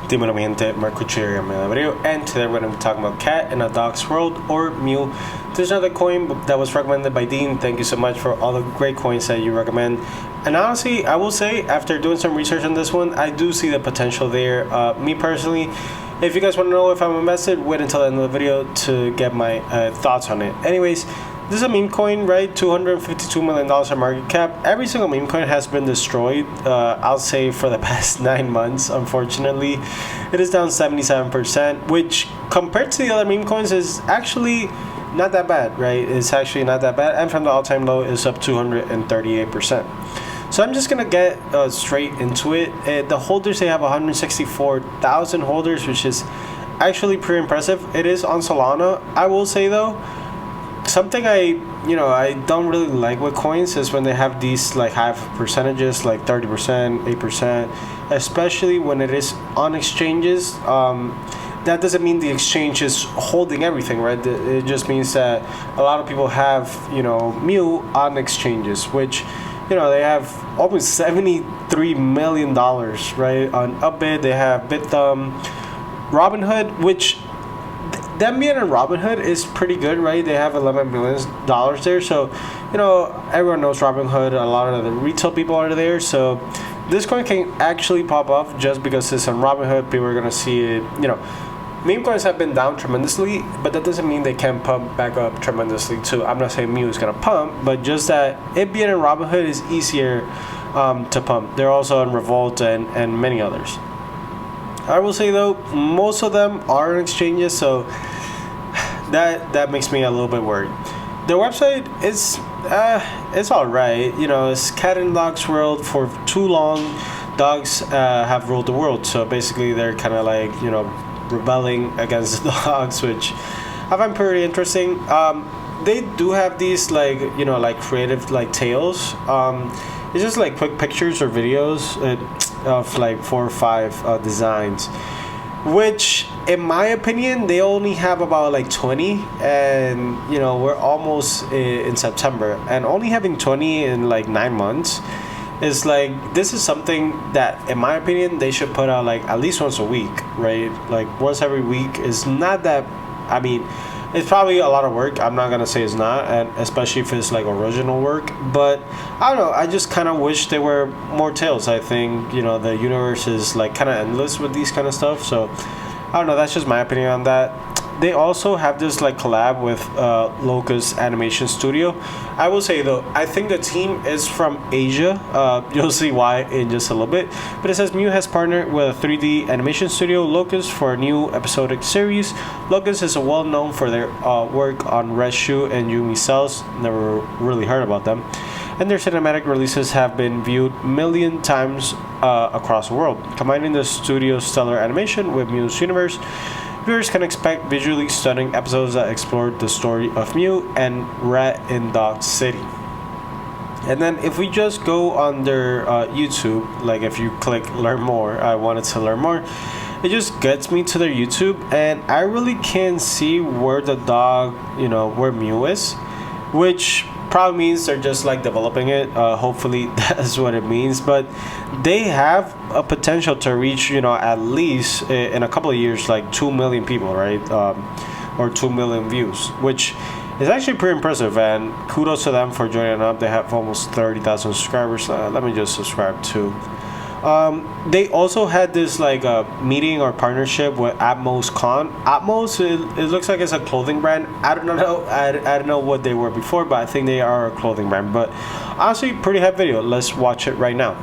Dímelo mi gente, Marco Cherry on MEW, and today we're going to be talking about Cat in a Dog's World, or MEW. There's another coin that was recommended by Dean. Thank you so much for all the great coins that you recommend. And honestly, I will say, after doing some research on this one, I do see the potential there. Me personally, if you guys want to know if I'm invested, wait until the end of the video to get my thoughts on it. Anyways, this is a meme coin, right? $252 million in market cap. Every single meme coin has been destroyed, I'll say, for the past 9 months, unfortunately. It is down 77%, which compared to the other meme coins is actually not that bad, right? It's actually not that bad. And from the all-time low, it's up 238%. So I'm just going to get straight into it. The holders, they have 164,000 holders, which is actually pretty impressive. It is on Solana. I will say, though, something I don't really like with coins is when they have these like high percentages, like 30%, 8%, especially when it is on exchanges. That doesn't mean the exchange is holding everything, right? It just means that a lot of people have, MEW on exchanges, which, they have almost $73 million, right? On Upbit, they have Bithumb, Robinhood, which them being in Robinhood is pretty good, right? They have $11 million there. So, everyone knows Robinhood. A lot of the retail people are there. So, this coin can actually pop off just because it's on Robinhood. People are going to see it. Meme coins have been down tremendously, but that doesn't mean they can't pump back up tremendously too. I'm not saying MEW is going to pump, but just that it being in Robinhood is easier to pump. They're also on Revolt and many others. I will say, though, most of them are on exchanges, so that makes me a little bit worried. Their website is it's all right. It's cat in dog's world. For too long, dogs have ruled the world. So basically, they're kind of like rebelling against the dogs, which I find pretty interesting. They do have these like creative like tales. It's just like quick pictures or videos of like 4 or 5 designs, which in my opinion they only have about like 20, and we're almost in September, and only having 20 in like 9 months is like, this is something that in my opinion they should put out like at least once a week, right? Like once every week is not that, I mean, it's probably a lot of work. I'm not gonna say it's not, and especially if it's like original work. But I don't know. I just kind of wish there were more tales. I think the universe is like kind of endless with these kind of stuff. So I don't know. That's just my opinion on that. They also have this like collab with Locust Animation Studio. I will say though, I think the team is from Asia. You'll see why in just a little bit. But it says MEW has partnered with a 3D animation studio, Locust, for a new episodic series. Locust is well known for their work on Reshu and Yumi Cells. Never really heard about them. And their cinematic releases have been viewed million times across the world. Combining the studio's stellar animation with MEW's universe, viewers can expect visually stunning episodes that explore the story of MEW and Rat in Dog City. And then if we just go on their YouTube, like if you click learn more, I wanted to learn more, it just gets me to their YouTube, and I really can't see where the dog, where MEW is, which probably means they're just like developing it. Hopefully that's what it means, but they have a potential to reach at least in a couple of years like 2 million people, right? Or 2 million views, which is actually pretty impressive, and kudos to them for joining up. They have almost 30,000 subscribers. Let me just subscribe too. They also had this like meeting or partnership with Atmos Con. Atmos, it looks like it's a clothing brand. I don't know. I don't know what they were before, but I think they are a clothing brand. But honestly, pretty hype video. Let's watch it right now.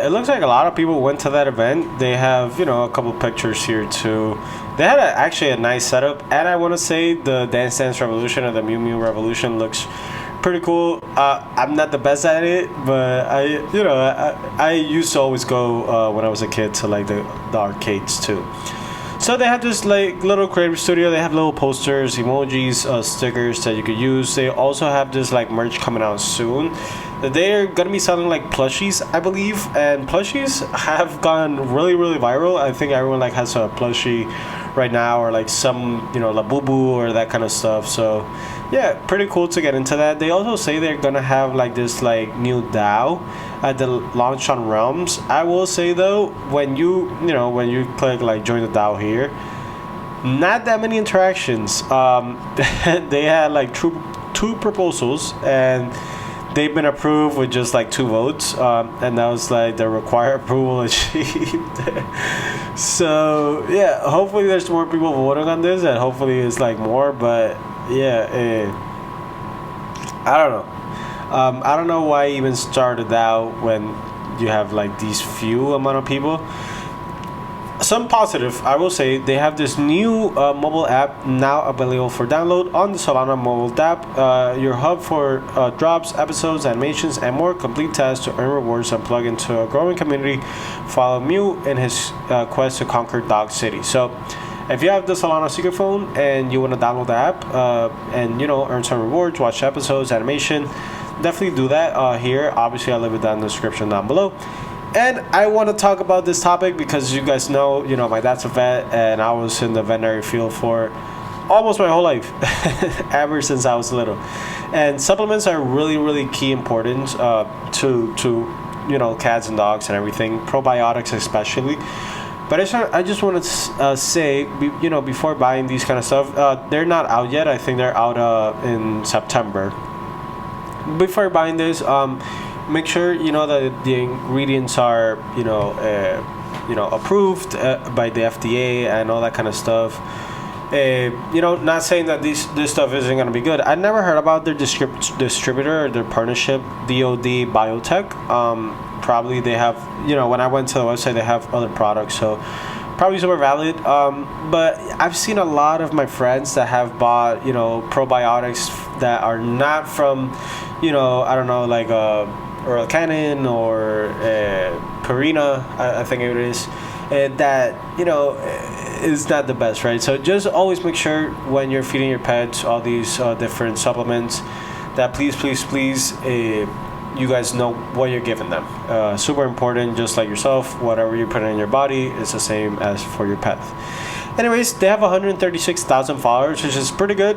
it looks like a lot of people went to that event. They have, a couple pictures here too. They had actually a nice setup, and I want to say the Dance Dance Revolution or the Mew Revolution looks pretty cool. I'm not the best at it, but I used to always go when I was a kid to like the arcades too. So they have this like little creative studio. They have little posters, emojis, stickers that you could use. They also have this like merch coming out soon. They're gonna be selling like plushies, I believe, and plushies have gone really, really viral. I think everyone like has a plushie right now, or like some Labubu or that kind of stuff. So yeah, pretty cool to get into that. They also say they're gonna have like this like new DAO at the launch on Realms. I will say though, when you click like join the DAO here, not that many interactions. They had like two proposals, and they've been approved with just like 2 votes, and that was like the required approval achieved. So yeah, hopefully there's more people voting on this, and hopefully it's like more. But yeah, I don't know. I don't know why I even started out when you have like these few amount of people. Some positive, I will say, they have this new mobile app now available for download on the Solana Mobile DApp, your hub for drops, episodes, animations, and more complete tasks to earn rewards and plug into a growing community. Follow Mew in his quest to conquer Dog City. So if you have the Solana secret phone and you want to download the app and earn some rewards, watch episodes, animation, definitely do that here. Obviously, I'll leave it down in the description down below. And I want to talk about this topic because you guys know, my dad's a vet, and I was in the veterinary field for almost my whole life, ever since I was little. And supplements are really, really key importance to cats and dogs and everything, probiotics especially. But I just want to say, before buying these kind of stuff, they're not out yet. I think they're out in September. Before buying this, make sure that the ingredients are approved by the FDA and all that kind of stuff. Not saying that this stuff isn't going to be good. I never heard about their distributor or their partnership, DOGE Biotech. Probably they have, when I went to the website, they have other products, so probably super valid. But I've seen a lot of my friends that have bought probiotics that are not from I don't know, like Oral Canin or Purina, I think it is, that is not the best, right? So just always make sure when you're feeding your pets all these different supplements that please you guys know what you're giving them. Super important, just like yourself, whatever you put in your body is the same as for your pet. Anyways, they have 136,000 followers, which is pretty good.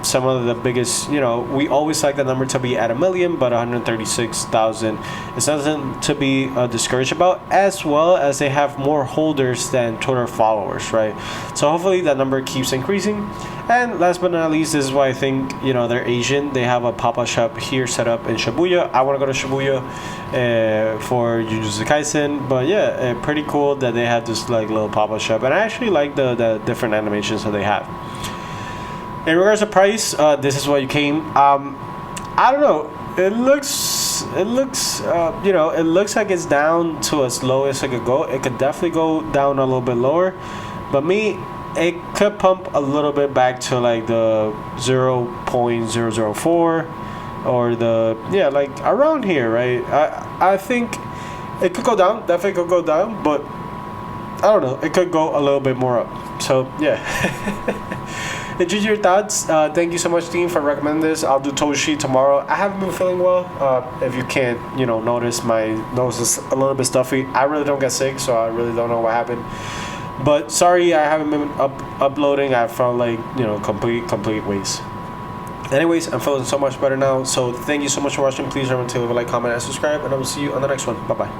Some of the biggest, we always like the number to be at 1 million, but 136,000 is nothing to be discouraged about, as well as they have more holders than Twitter followers, right? So hopefully that number keeps increasing. And last but not least, this is why I think, they're Asian. They have a pop-up shop here set up in Shibuya. I want to go to Shibuya for Jujutsu Kaisen. But yeah, pretty cool that they have this like little pop-up shop. And I actually like the different animations that they have. In regards to price, this is what you came. I don't know. It looks like it's down to as low as it could go. It could definitely go down a little bit lower. But it could pump a little bit back to like the 0.004 or like around here, right? I think it could go down, definitely could go down, but I don't know, it could go a little bit more up. So yeah. Enjoy your thoughts. Thank you so much, team, for recommending this. I'll do Toshi tomorrow. I haven't been feeling well. If you can't notice, my nose is a little bit stuffy. I really don't get sick, so I really don't know what happened. But sorry, I haven't been uploading. I felt like complete waste. Anyways, I'm feeling so much better now. So thank you so much for watching. Please remember to leave a like, comment, and subscribe, and I will see you on the next one. Bye bye.